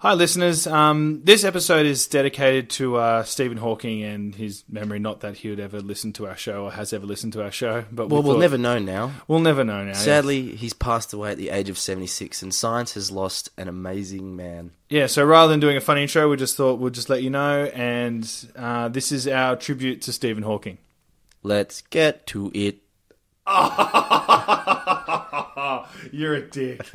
Hi, listeners. This episode is dedicated to Stephen Hawking and his memory. Not that he would ever listen to our show or has ever listened to our show. But we'll never know now. We'll never know now. Sadly, he's passed away at the age of 76, and science has lost an amazing man. Yeah, so rather than doing a funny intro, we just thought we'd just let you know. And this is our tribute to Stephen Hawking. Let's get to it. You're a dick.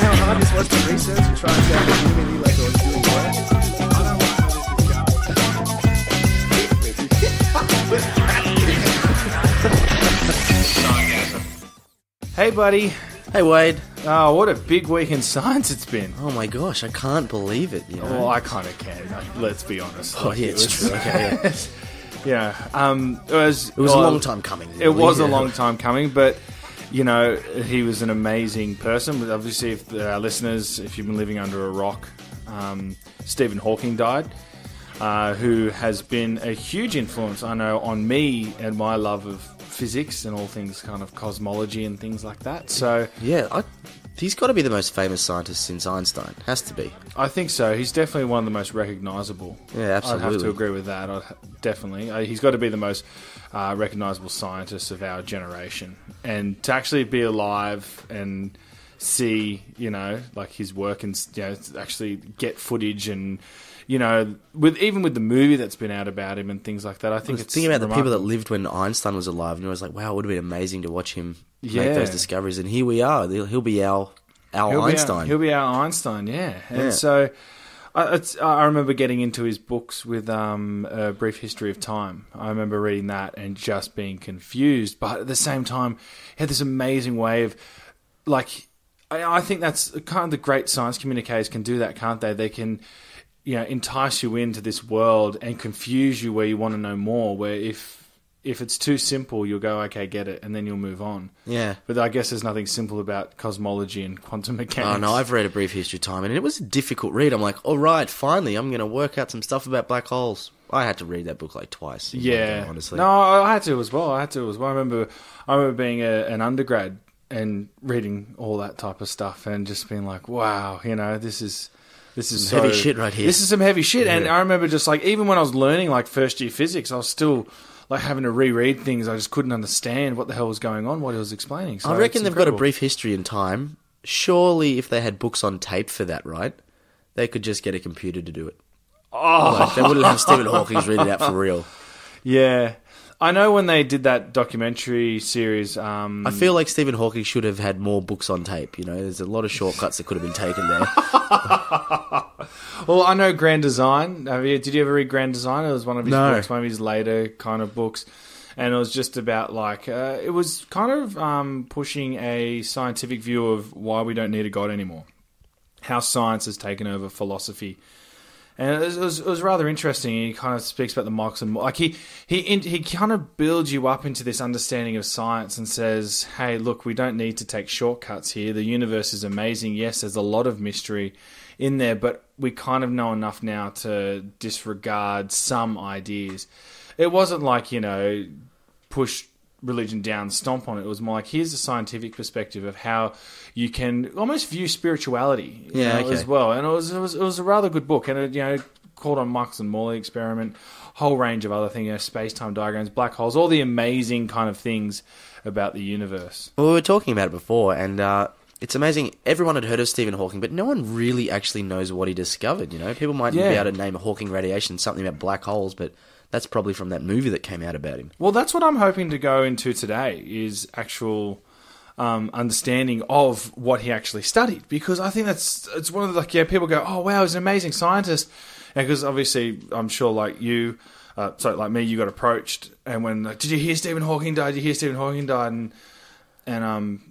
How hard this was to research and try and sound genuinely like I was doing work. I don't know how this is going. Hey, buddy. Hey, Wade. Oh, what a big week in science it's been. Oh my gosh, I can't believe it. You know? Well, I kind of can. Let's be honest. Oh, yeah, it's true. Okay, yeah. It was a long time coming. Really. It was a long time coming, but you know, he was an amazing person. Obviously, if our listeners, if you've been living under a rock, Stephen Hawking died, who has been a huge influence, I know, on me and my love of physics and all things kind of cosmology and things like that. So yeah, he's got to be the most famous scientist since Einstein. Has to be. I think so. He's definitely one of the most recognisable. Yeah, absolutely. I'd have to agree with that. Definitely. He's got to be the most recognisable scientist of our generation. And to actually be alive and see, you know, like his work and, you know, actually get footage and, you know, even with the movie that's been out about him and things like that, I think it's thinking about remarkable. the people that lived when Einstein was alive, and I was like, wow, it would have been amazing to watch him make those discoveries. And here we are. He'll be our Einstein. He'll be our Einstein, yeah. And so I remember getting into his books with A Brief History of Time. I remember reading that and just being confused. But at the same time, he had this amazing way of, like, I think that's kind of the great science communicators can do that, can't they? They can, you know, entice you into this world and confuse you where you want to know more, where if it's too simple, you'll go, okay, get it, and then you'll move on. Yeah. But I guess there's nothing simple about cosmology and quantum mechanics. Oh, no, I've read A Brief History of Time, and it was a difficult read. I'm like, all right, finally, I'm going to work out some stuff about black holes. I had to read that book like twice. Yeah. Honestly. No, I had to as well. I remember being an undergrad and reading all that type of stuff and just being like, wow, you know, this is some heavy shit right here. This is some heavy shit. Yeah. And I remember just like, even when I was learning like first year physics, I was still like having to reread things. I just couldn't understand what the hell was going on, what he was explaining. So I reckon they've got A Brief History in Time. Surely if they had books on tape for that, right, they could just get a computer to do it. Oh. Like, they wouldn't have Stephen Hawking's read it out for real. Yeah. I know when they did that documentary series... I feel like Stephen Hawking should have had more books on tape, you know? There's a lot of shortcuts that could have been taken there. Well, I know Grand Design. Did you ever read Grand Design? It was one of his books, one of his later kind of books. And it was just about, like... it was kind of pushing a scientific view of why we don't need a God anymore. How science has taken over philosophy. And it was rather interesting. He kind of speaks about the Marx and like he kind of builds you up into this understanding of science and says, "Hey, look, we don't need to take shortcuts here. The universe is amazing. Yes, there's a lot of mystery in there, but we kind of know enough now to disregard some ideas." It wasn't like, you know, push religion down, stomp on it. It was more like, here's a scientific perspective of how you can almost view spirituality as well. And it was a rather good book. And it, you know, called on Marx and Morley experiment, whole range of other things, you know, space-time diagrams, black holes, all the amazing kind of things about the universe. Well, we were talking about it before, and it's amazing. Everyone had heard of Stephen Hawking, but no one really actually knows what he discovered, you know? People might be able to name a Hawking radiation, something about black holes, but that's probably from that movie that came out about him. Well, that's what I'm hoping to go into today, is actual understanding of what he actually studied. Because I think it's one of the, like, yeah, people go, oh, wow, he's an amazing scientist. Because obviously, I'm sure, like you, like me, you got approached, and when, like, did you hear Stephen Hawking died? Did you hear Stephen Hawking died? And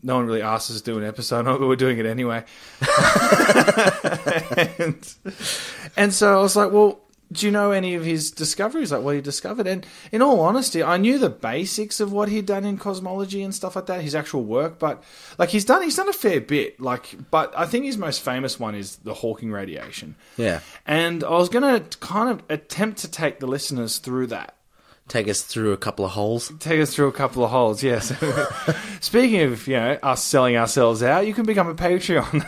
no one really asked us to do an episode, but we're doing it anyway. and so I was like, well, do you know any of his discoveries, like what he discovered? And in all honesty, I knew the basics of what he'd done in cosmology and stuff like that, his actual work, but like he's done a fair bit. Like, but I think his most famous one is the Hawking radiation. Yeah. And I was going to kind of attempt to take the listeners through that. Take us through a couple of holes. Yes. Speaking of, us selling ourselves out, you can become a Patreon.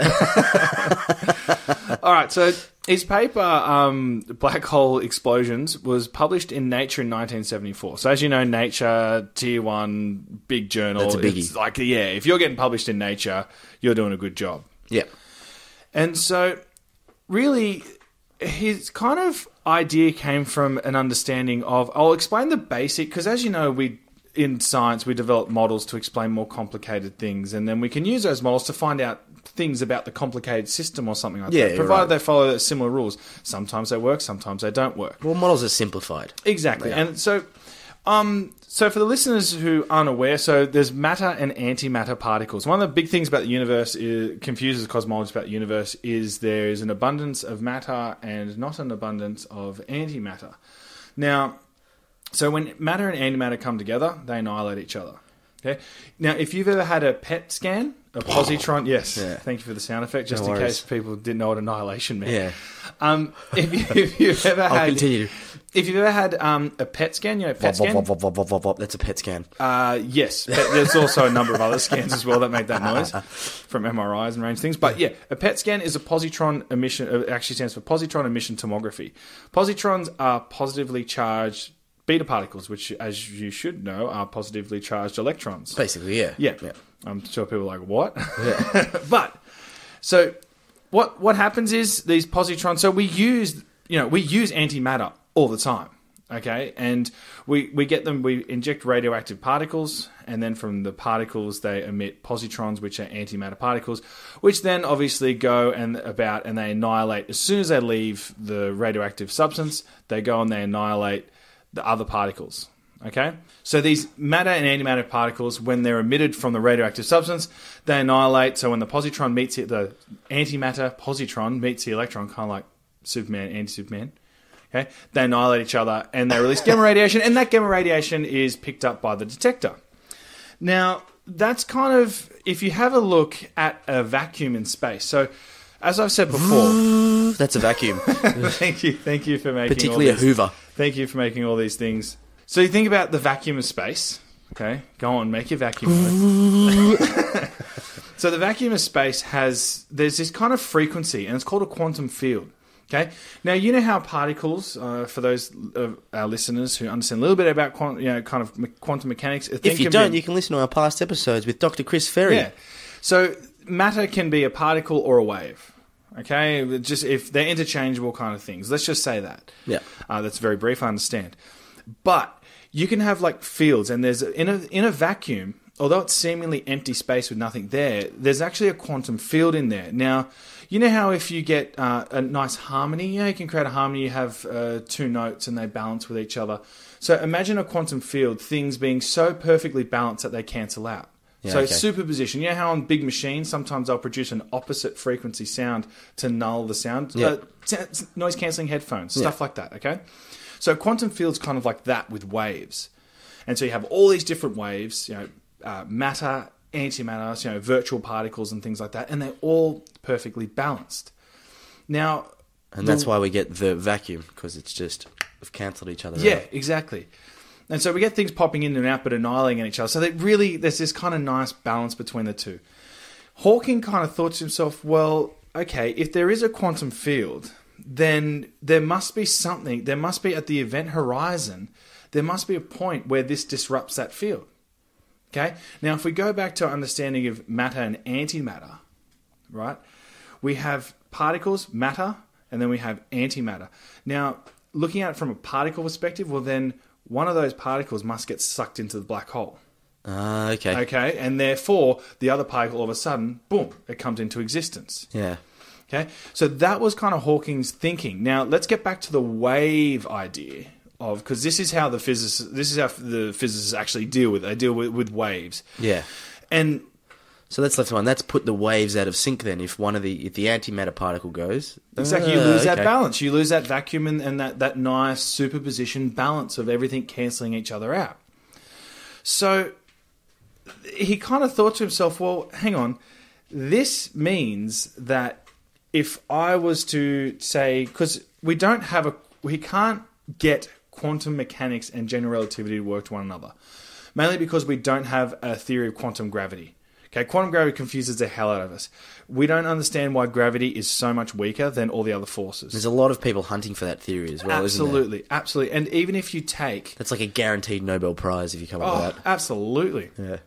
All right, so his paper, Black Hole Explosions, was published in Nature in 1974. So as you know, Nature, Tier 1, big journal. That's a biggie. It's like, if you're getting published in Nature, you're doing a good job. Yeah. And so, really, his kind of idea came from an understanding of... I'll explain the basic, because as you know, in science, we develop models to explain more complicated things, and then we can use those models to find out things about the complicated system or something like that, provided they follow similar rules. Sometimes they work, sometimes they don't work. Well, models are simplified. Exactly. And so... So for the listeners who aren't aware, so there's matter and antimatter particles. One of the big things about the universe confuses cosmologists about the universe is there is an abundance of matter and not an abundance of antimatter. Now, so when matter and antimatter come together, they annihilate each other. Okay. Now, if you've ever had a PET scan, a positron, yes, thank you for the sound effect, just in case people didn't know what annihilation meant. Yeah. If you've ever had... I'll continue. If you've ever had a PET scan, PET scan? That's a PET scan. Yes. There's also a number of other scans as well that make that noise from MRIs and range things. But a PET scan is a positron emission. It actually stands for positron emission tomography. Positrons are positively charged beta particles, which, as you should know, are positively charged electrons. Basically, yeah. Yeah. I'm sure people are like, what? Yeah. But, so what happens is these positrons, so we use antimatter all the time, okay? And we get them, we inject radioactive particles, and then from the particles they emit positrons, which are antimatter particles, which then obviously go and they annihilate. As soon as they leave the radioactive substance, they go and they annihilate the other particles, okay? So these matter and antimatter particles, when they're emitted from the radioactive substance, they annihilate. So when the positron meets the antimatter positron meets the electron, kind of like Superman, anti-Superman, okay? They annihilate each other and they release gamma radiation, and that gamma radiation is picked up by the detector. Now, that's kind of, if you have a look at a vacuum in space. So, as I've said before... That's a vacuum. Thank you for making particularly all a Hoover. Thank you for making all these things. So you think about the vacuum of space. Okay, go on, make your vacuum noise. So the vacuum of space there's this kind of frequency, and it's called a quantum field. Okay, now you know how particles, for those of our listeners who understand a little bit about quantum mechanics. If you don't, you can listen to our past episodes with Dr. Chris Ferry. Yeah, so matter can be a particle or a wave. Okay, just if they're interchangeable kind of things. Let's just say that. Yeah, that's very brief. I understand, but you can have like fields, and there's in a vacuum. Although it's seemingly empty space with nothing there, there's actually a quantum field in there. Now, you know how if you get a nice harmony, you can create a harmony. You have two notes and they balance with each other. So imagine a quantum field, things being so perfectly balanced that they cancel out. Yeah, so superposition. You know how on big machines, sometimes they'll produce an opposite frequency sound to null the sound? Yeah. Noise-cancelling headphones, stuff like that, okay? So quantum field's kind of like that with waves. And so you have all these different waves, matter, antimatter, virtual particles and things like that, and they're all perfectly balanced. Now... And that's why we get the vacuum, because it's just... We've cancelled each other out. Yeah, exactly. And so we get things popping in and out but annihilating each other. So there's this kind of nice balance between the two. Hawking kind of thought to himself, well, okay, if there is a quantum field, then there must be something, there must be at the event horizon, there must be a point where this disrupts that field. Okay? Now, if we go back to our understanding of matter and antimatter, right, we have particles, matter, and then we have antimatter. Now, looking at it from a particle perspective, well then... one of those particles must get sucked into the black hole. Okay. Okay, and therefore, the other particle, all of a sudden, boom, it comes into existence. Yeah. Okay, so that was kind of Hawking's thinking. Now, let's get back to the wave idea of, because this is how the physicists actually deal with it. They deal with waves. Yeah. And... So that's left one. That's put the waves out of sync then. If the antimatter particle goes... Exactly. You lose that balance. You lose that vacuum and that nice superposition balance of everything cancelling each other out. So he kind of thought to himself, well, hang on. This means that if I was to say... Because we can't get quantum mechanics and general relativity to work to one another. Mainly because we don't have a theory of quantum gravity. Okay, quantum gravity confuses the hell out of us. We don't understand why gravity is so much weaker than all the other forces. There's a lot of people hunting for that theory as well, absolutely, isn't there? Absolutely. And even if you take... That's like a guaranteed Nobel Prize if you come up with that. Absolutely. Yeah.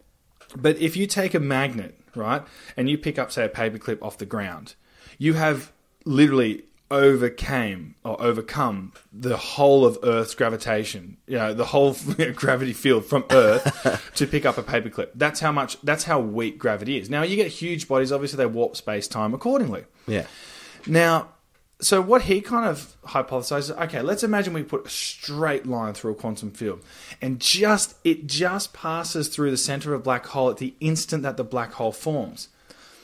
But if you take a magnet, right, and you pick up, say, a paperclip off the ground, you have literally overcome the whole of Earth's gravitation, the whole gravity field from Earth to pick up a paperclip. That's how weak gravity is. Now, you get huge bodies, obviously they warp space-time accordingly. Yeah. Now, so what he kind of hypothesizes, okay, let's imagine we put a straight line through a quantum field and it just passes through the center of a black hole at the instant that the black hole forms.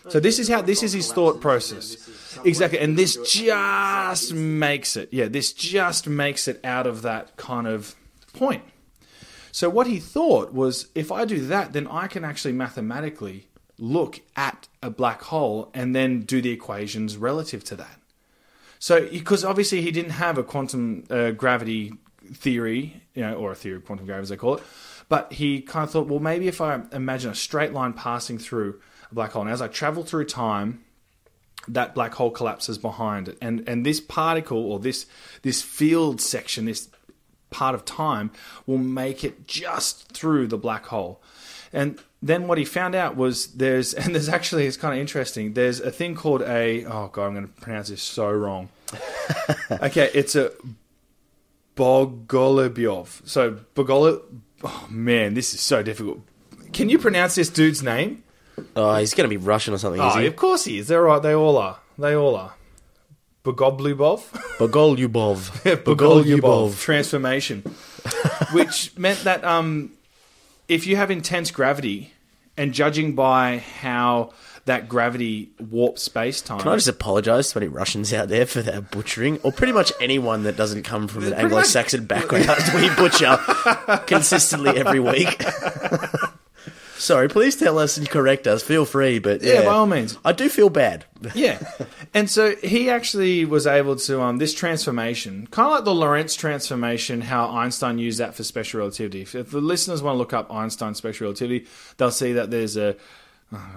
So this is his thought process. Exactly. And this just makes it. Yeah, this just makes it out of that kind of point. So what he thought was, if I do that, then I can actually mathematically look at a black hole and then do the equations relative to that. So, because obviously he didn't have a quantum gravity theory, or a theory of quantum gravity as they call it, but he kind of thought, well, maybe if I imagine a straight line passing through black hole. And as I travel through time, that black hole collapses behind it. And this particle, or this field section, this part of time, will make it just through the black hole. And then what he found out was there's actually, it's kind of interesting, there's a thing called I'm going to pronounce this so wrong. Okay, it's a Bogoliubov. So, oh man, this is so difficult. Can you pronounce this dude's name? Oh, he's going to be Russian or something, is he? Of course he is. They're right. They all are. Bogoliubov? Bogoliubov. Transformation. Which meant that if you have intense gravity, and judging by how that gravity warps space-time... Can I just apologise to any Russians out there for that butchering? Or pretty much anyone that doesn't come from an Anglo-Saxon background. We butcher consistently every week. Sorry, please tell us and correct us. Feel free, but yeah, by all means. I do feel bad. Yeah. And so he actually was able to, this transformation, kind of like the Lorentz Transformation, how Einstein used that for special relativity. If the listeners want to look up Einstein's special relativity, they'll see that there's I'm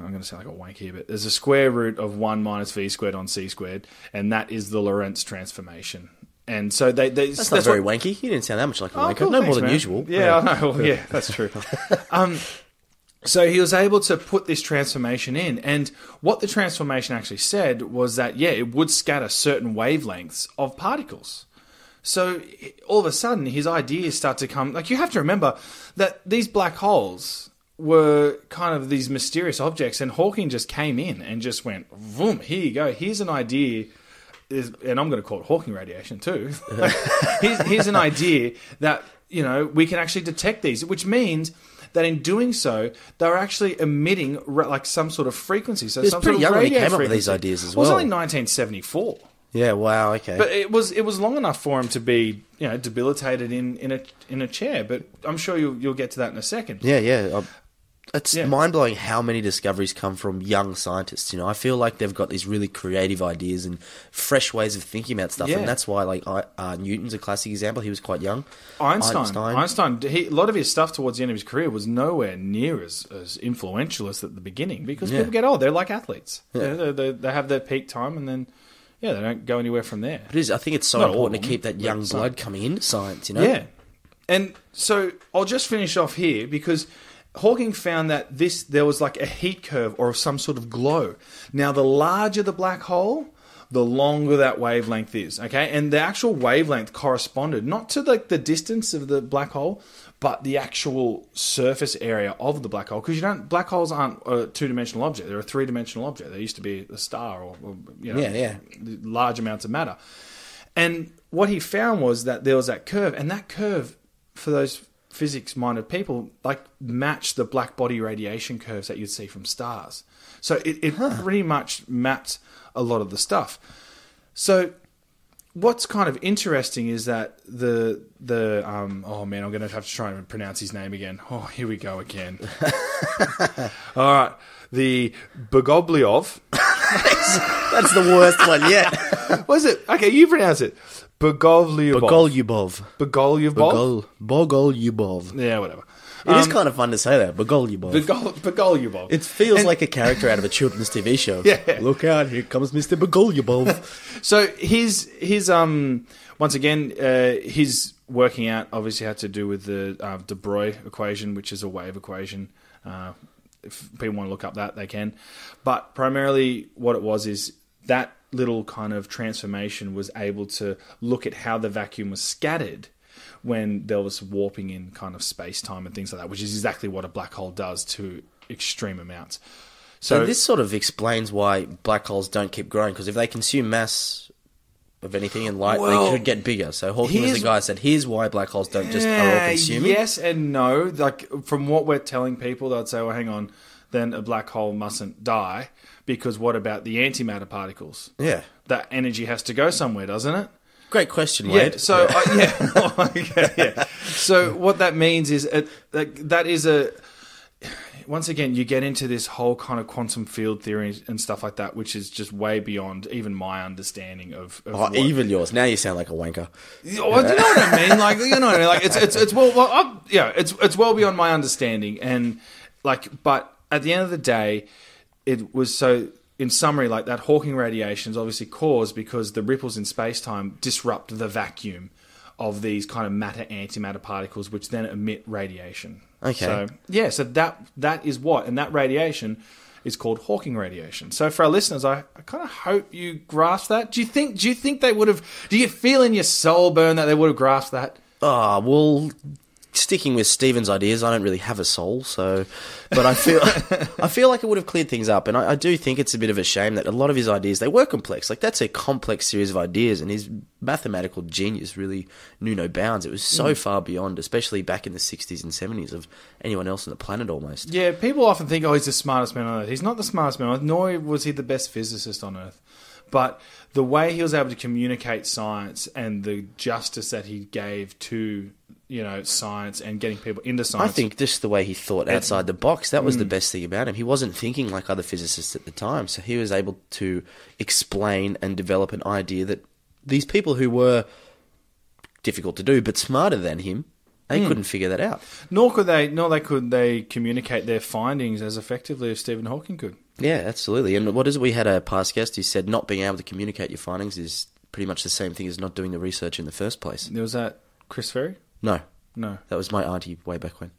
going to sound like a wank here, but there's a square root of 1 minus v squared on c squared, and that is the Lorentz Transformation. And so that's not very wanky. You didn't sound that much like a wanker. Cool, no thanks, more than man. usual. Yeah, I know. Well, yeah, that's true. So he was able to put this transformation in, and what the transformation actually said was that, it would scatter certain wavelengths of particles. So all of a sudden, his ideas start to come... Like, you have to remember that these black holes were kind of these mysterious objects, and Hawking just came in and just went, boom, here you go. Here's an idea... and I'm going to call it Hawking radiation too. here's an idea that, we can actually detect these, which means... that in doing so, they're actually emitting like some sort of frequency. So it's some pretty sort of young when he radio came up with frequency. these ideas as well. It was only 1974. Yeah, wow, okay. But it was long enough for him to be debilitated in a chair. But I'm sure you'll get to that in a second. Yeah. It's mind-blowing how many discoveries come from young scientists. I feel like they've got these really creative ideas and fresh ways of thinking about stuff, and that's why Newton's a classic example. He was quite young. Einstein, a lot of his stuff towards the end of his career was nowhere near as influential as at the beginning, because people get old. They're like athletes. Yeah. They have their peak time, and then they don't go anywhere from there. I think it's so important to keep that young blood coming into science. Yeah, and so I'll just finish off here because Hawking found that there was like a heat curve or some sort of glow. Now, the larger the black hole, the longer that wavelength is, okay? And the actual wavelength corresponded not to the distance of the black hole, but the actual surface area of the black hole. Because black holes aren't a two-dimensional object; they're a three-dimensional object. They used to be a star or large amounts of matter. And what he found was that there was that curve, and that curve for those physics-minded people matched the black body radiation curves that you'd see from stars. So it pretty much mapped a lot of the stuff. So what's kind of interesting is that I'm going to have to try and pronounce his name again. Oh, here we go again. All right, the Bogoliubov. That's the worst one yet. What is it? Okay, you pronounce it. Bogolyubov. Bogolyubov? Bogolyubov. Yeah, whatever. It is kind of fun to say that. Bogolyubov. Bogolyubov. It feels like a character out of a children's TV show. Yeah. Look out, here comes Mr. Bogolyubov. So his once again, his working out obviously had to do with the de Broglie equation, which is a wave equation. If people want to look up that, they can. But primarily what it was is that little kind of transformation was able to look at how the vacuum was scattered when there was warping in kind of space-time and things like that, which is exactly what a black hole does to extreme amounts. So this sort of explains why black holes don't keep growing, because if they consume mass of anything in light, they could get bigger. So Hawking was the guy who said, here's why black holes don't just are all consuming. Yes and no. Like, from what we're telling people, they'd say, well, hang on, then a black hole mustn't die, because what about the antimatter particles? Yeah. That energy has to go somewhere, doesn't it? Great question, Wade. Yeah, so, yeah. So what that means is that is a... Once again, you get into this whole kind of quantum field theory and stuff like that, which is just way beyond even my understanding of even yours. Now you sound like a wanker. Well, do you know what I mean? Like, you know what I mean? Like, it's well beyond my understanding, and but at the end of the day, it was so. In summary, like that Hawking radiation is obviously caused because the ripples in space-time disrupt the vacuum of these kind of matter-antimatter particles, which then emit radiation. Okay. So that is what, and that radiation is called Hawking radiation. So for our listeners, I kind of hope you grasp that. Do you think they would have? Do you feel in your soul, Bern, that they would have grasped that? Oh, well, sticking with Stephen's ideas, I don't really have a soul, but I feel like it would have cleared things up, and I do think it's a bit of a shame that a lot of his ideas, they were complex. Like, that's a complex series of ideas, and his mathematical genius really knew no bounds. It was so far beyond, especially back in the 60s and 70s, of anyone else on the planet almost. Yeah, people often think, oh, he's the smartest man on Earth. He's not the smartest man on Earth, nor was he the best physicist on Earth. But the way he was able to communicate science and the justice that he gave to, science and getting people into science. I think just the way he thought outside the box, that was the best thing about him. He wasn't thinking like other physicists at the time, so he was able to explain and develop an idea that these people who were difficult to do but smarter than him, they couldn't figure that out. Nor could they communicate their findings as effectively as Stephen Hawking could. Yeah, absolutely. And what is it? We had a past guest who said not being able to communicate your findings is pretty much the same thing as not doing the research in the first place. Was that Chris Ferry? No. That was my auntie way back when.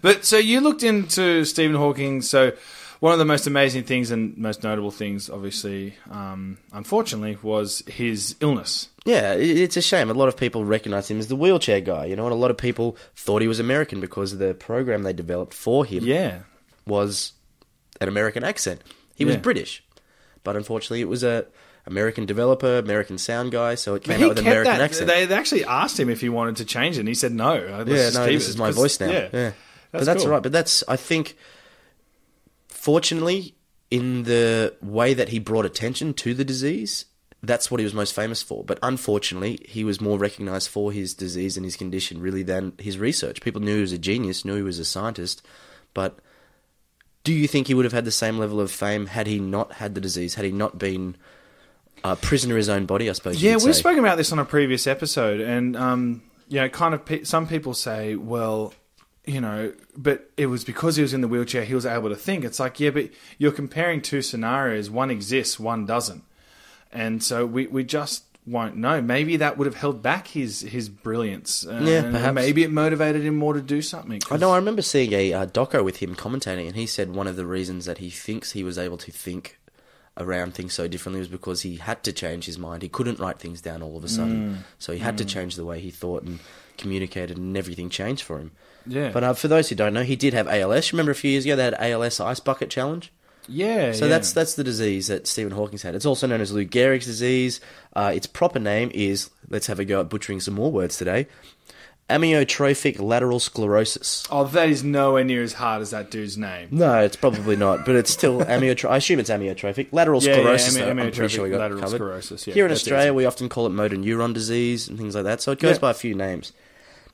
But so you looked into Stephen Hawking. So one of the most amazing things and most notable things, obviously, unfortunately, was his illness. Yeah, it's a shame. A lot of people recognise him as the wheelchair guy, and a lot of people thought he was American because the program they developed for him was an American accent. He was British, but unfortunately it was a American developer, American sound guy, so it came out with an American accent. They actually asked him if he wanted to change it, and he said no. This is my voice now. Yeah. But that's cool. all right. But I think, fortunately, in the way that he brought attention to the disease, that's what he was most famous for. But unfortunately, he was more recognised for his disease and his condition, really, than his research. People knew he was a genius, knew he was a scientist, but do you think he would have had the same level of fame had he not had the disease, had he not been a prisoner of his own body, I suppose you could say? We've spoken about this on a previous episode, and some people say, well, but it was because he was in the wheelchair, he was able to think. It's like, yeah, but you're comparing two scenarios. One exists, one doesn't. And so we just won't know. Maybe that would have held back his brilliance. Perhaps. Maybe it motivated him more to do something. I know, I remember seeing a doco with him commentating, and he said one of the reasons that he thinks he was able to think around things so differently was because he had to change his mind. He couldn't write things down all of a sudden. So he had to change the way he thought and communicated, and everything changed for him. Yeah. But for those who don't know, he did have ALS. Remember a few years ago they had ALS Ice Bucket Challenge? Yeah. So that's the disease that Stephen Hawking's had. It's also known as Lou Gehrig's disease. Its proper name is, let's have a go at butchering some more words today, Amyotrophic Lateral Sclerosis. Oh, that is nowhere near as hard as that dude's name. No, it's probably not, but it's still I assume it's amyotrophic. Lateral sclerosis, though, I'm pretty sure we got lateral covered. Sclerosis, yeah. Here in Australia, we often call it motor neuron disease and things like that, so it goes by a few names.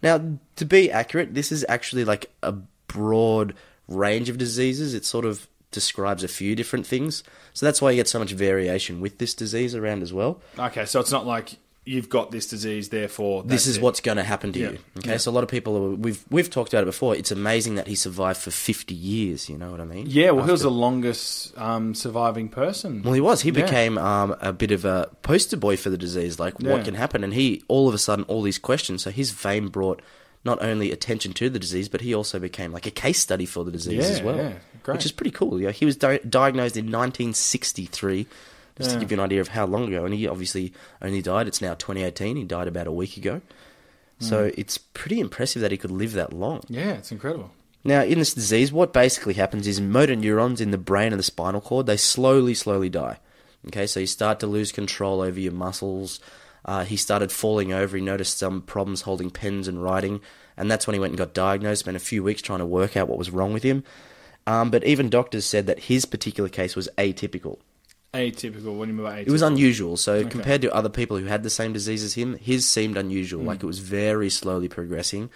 Now, to be accurate, this is actually like a broad range of diseases. It sort of describes a few different things. So that's why you get so much variation with this disease around as well. Okay, so it's not like you've got this disease, therefore this is what's going to happen to you. Okay, so a lot of people, we've talked about it before. It's amazing that he survived for 50 years. You know what I mean? Yeah, well, he was the longest surviving person. Well, he was. He became a bit of a poster boy for the disease, like what can happen. And he, all of a sudden, all these questions. So his fame brought not only attention to the disease, but he also became like a case study for the disease as well, which is pretty cool. Yeah, he was diagnosed in 1963. Just to give you an idea of how long ago. And he obviously only died. It's now 2018. He died about a week ago. So it's pretty impressive that he could live that long. Yeah, it's incredible. Now, in this disease, what basically happens is motor neurons in the brain and the spinal cord, they slowly die. Okay, so you start to lose control over your muscles. He started falling over. He noticed some problems holding pens and writing. And that's when he went and got diagnosed. Spent a few weeks trying to work out what was wrong with him. But even doctors said that his particular case was atypical. Atypical? What do you mean by atypical? It was unusual. So compared to other people who had the same disease as him, his seemed unusual. Like it was very slowly progressing.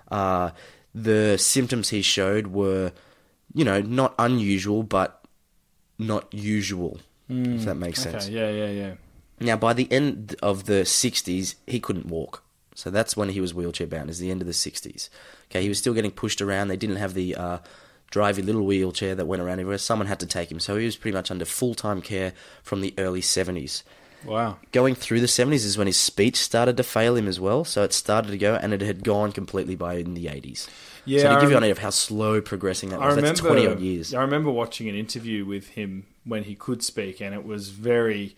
The symptoms he showed were, not unusual, but not usual, if that makes sense. Okay, yeah. Now, by the end of the 60s, he couldn't walk. So that's when he was wheelchair bound, is the end of the 60s. Okay, he was still getting pushed around. They didn't have the drivey little wheelchair that went around everywhere. Someone had to take him. So he was pretty much under full-time care from the early 70s. Wow. Going through the 70s is when his speech started to fail him as well. So it started to go, and it had gone completely by in the 80s. Yeah, so to give you an idea of how slow progressing that was, that's 20-odd years. I remember watching an interview with him when he could speak, and it was very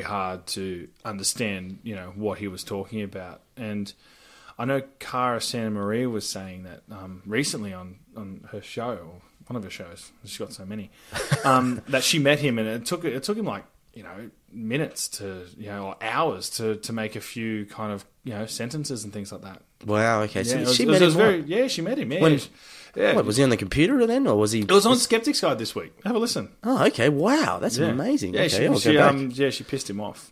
hard to understand, what he was talking about. And I know Cara Santa Maria was saying that recently on her show, or one of her shows, she's got so many, that she met him, and it took him like, minutes to, or hours to make a few kind of, sentences and things like that. Wow, okay. So Yeah, she met him. yeah, she met him. Yeah. What, was he on the computer then, or was he? It was on Skeptic's Guide this week. Have a listen. Oh, okay. Wow, that's amazing. Yeah, okay, she pissed him off.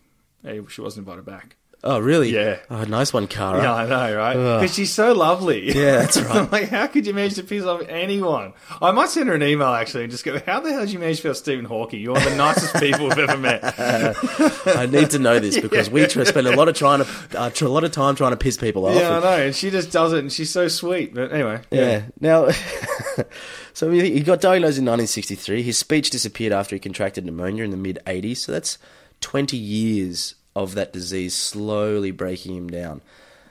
She wasn't invited back. Oh, really? Yeah. Oh, nice one, Cara. Yeah, I know, right? Because she's so lovely. Yeah, that's right. I'm like, how could you manage to piss off anyone? I might send her an email, actually, and just go, how the hell did you manage to piss off Stephen Hawking? You're one of the nicest people we've ever met. I need to know this, because we spend a lot of time trying to piss people off. Yeah, I know, and she just does it, and she's so sweet. But anyway. Yeah. Now, so he got diagnosed in 1963. His speech disappeared after he contracted pneumonia in the mid-'80s, so that's 20 years of that disease slowly breaking him down.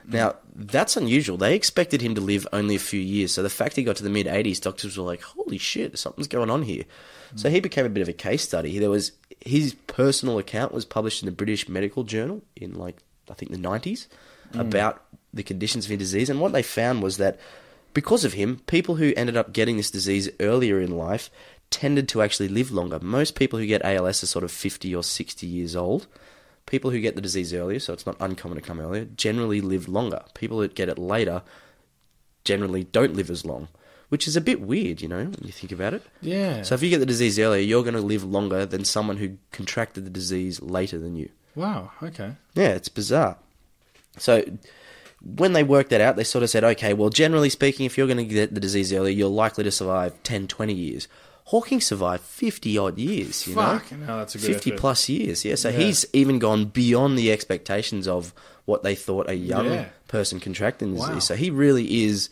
Now, that's unusual. They expected him to live only a few years. So the fact he got to the mid-'80s, doctors were like, holy shit, something's going on here. So he became a bit of a case study. His personal account was published in the British Medical Journal in, I think the 90s, about the conditions of his disease. And what they found was that because of him, people who ended up getting this disease earlier in life tended to actually live longer. Most people who get ALS are sort of 50 or 60 years old. People who get the disease earlier, so it's not uncommon to come earlier, generally live longer. People that get it later generally don't live as long, which is a bit weird, when you think about it. Yeah. So if you get the disease earlier, you're going to live longer than someone who contracted the disease later than you. Wow, okay. Yeah, it's bizarre. So when they worked that out, they sort of said, okay, well, generally speaking, if you're going to get the disease earlier, you're likely to survive 10, 20 years. Hawking survived 50-odd years, Fucking hell, that's a good 50 effort. plus years, yeah. So he's even gone beyond the expectations of what they thought a young person contracting the disease. So he really is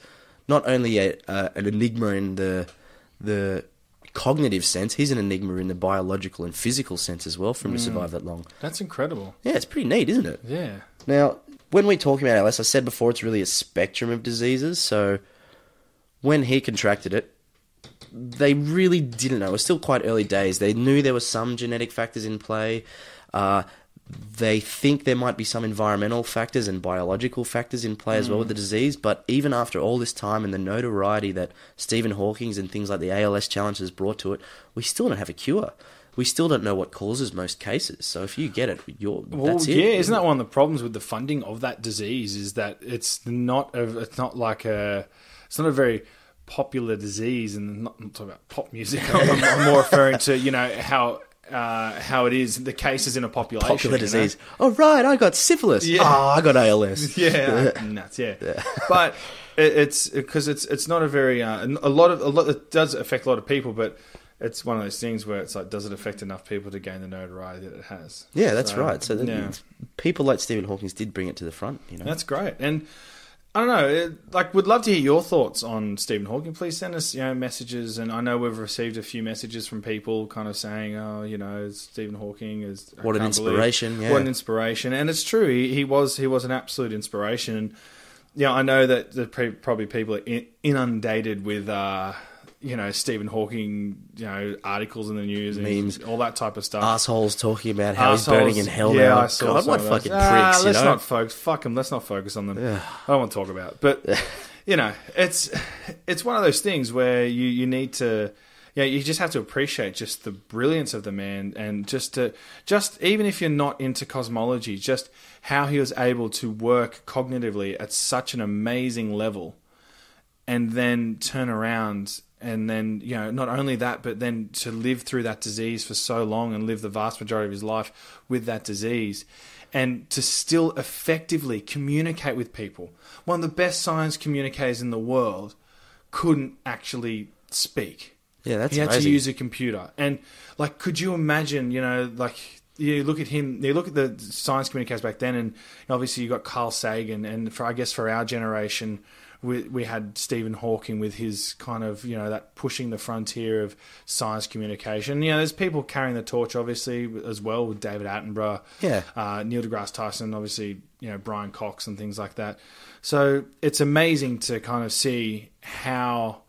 not only an enigma in the cognitive sense, he's an enigma in the biological and physical sense as well for him to survive that long. That's incredible. Yeah, it's pretty neat, isn't it? Yeah. Now, when we talk about ALS, I said before it's really a spectrum of diseases. So when he contracted it, they really didn't know. It was still quite early days. They knew there were some genetic factors in play. They think there might be some environmental factors and biological factors in play as well with the disease. But even after all this time and the notoriety that Stephen Hawking's and things like the ALS Challenge has brought to it, we still don't have a cure. We still don't know what causes most cases. So if you get it, that's it. Yeah, isn't that one of the problems with the funding of that disease? Is that it's not a very popular disease, and not talking about pop music. I'm more referring to how it is the cases in a population. Popular disease. Oh right, I got syphilis. Yeah. Oh, I got ALS. Yeah, nuts. Yeah, but it's because it's not a very it does affect a lot of people, but it's one of those things where it's like, does it affect enough people to gain the notoriety that it has? Yeah, that's right. So people like Stephen Hawking did bring it to the front. That's great. And I don't know, we'd love to hear your thoughts on Stephen Hawking. Please send us, messages. And I know we've received a few messages from people kind of saying, Stephen Hawking is what an inspiration. What an inspiration. And it's true. He was an absolute inspiration. And I know that probably people are inundated with Stephen Hawking, articles in the news, memes, all that type of stuff. Assholes talking about how he's burning in hell now. I saw God, what fucking pricks, let's not focus. Fuck them. Let's not focus on them. Yeah. I don't want to talk about it. But, it's one of those things where you need to, you just have to appreciate just the brilliance of the man, and just even if you're not into cosmology, just how he was able to work cognitively at such an amazing level, and then turn around. And then, not only that, but then to live through that disease for so long and live the vast majority of his life with that disease, and to still effectively communicate with people. One of the best science communicators in the world couldn't actually speak. Yeah, that's amazing. He had amazing. to use a computer. And, could you imagine, you look at him, you look at the science communicators back then, and obviously you got Carl Sagan, and for our generation, we had Stephen Hawking with his kind of, that pushing the frontier of science communication. There's people carrying the torch, obviously, as well, with David Attenborough, Neil deGrasse Tyson, obviously, Brian Cox and things like that. So it's amazing to kind of see how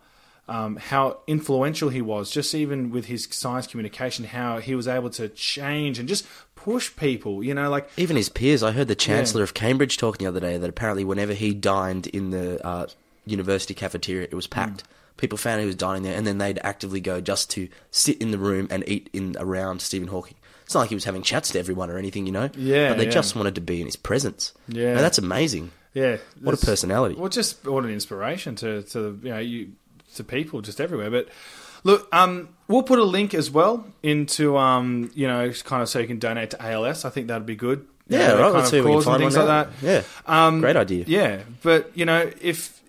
influential he was, just even with his science communication, how he was able to change and just push people, even his peers. I heard the Chancellor of Cambridge talking the other day that apparently whenever he dined in the university cafeteria, it was packed. People found he was dining there, and then they'd actively go just to sit in the room and eat around Stephen Hawking. It's not like he was having chats to everyone or anything, but they just wanted to be in his presence. Yeah, that's amazing. Yeah, what a personality. Well, just what an inspiration to people just everywhere. But look, we'll put a link as well into kind of so you can donate to ALS. I think that'd be good. Yeah, right. Let's see if we can find things one like that. Yeah, great idea. Yeah, but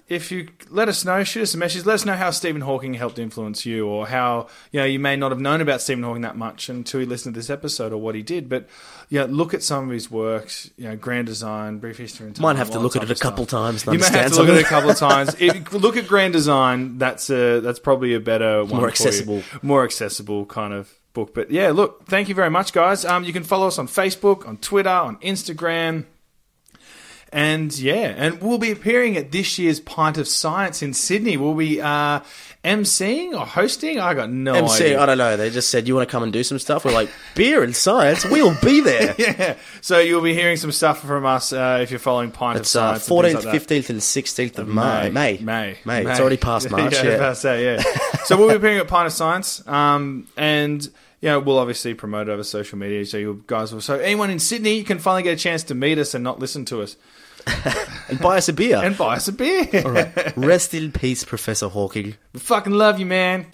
if you let us know, shoot us a message. Let us know how Stephen Hawking helped influence you, or how you may not have known about Stephen Hawking that much until you listened to this episode, or what he did. But look at some of his works. Grand Design, Brief History in Time. Might have to look at it a couple times. You may have to look at it a couple of times. If you look at Grand Design, that's probably a better one, more accessible kind of book. But yeah, look, thank you very much, guys. You can follow us on Facebook, on Twitter, on Instagram. And we'll be appearing at this year's Pint of Science in Sydney. We'll be emceeing or hosting? I got no idea. I don't know. They just said, you want to come and do some stuff? We're like, beer and science? We'll be there. Yeah. So you'll be hearing some stuff from us if you're following Pint of Science. 14th, 15th and 16th of May. It's already past March. Past that, yeah. So we'll be appearing at Pint of Science. And we'll obviously promote it over social media. So you guys will. So anyone in Sydney, you can finally get a chance to meet us and not listen to us. And buy us a beer. All right. Rest in peace, Professor Hawking. We fucking love you, man.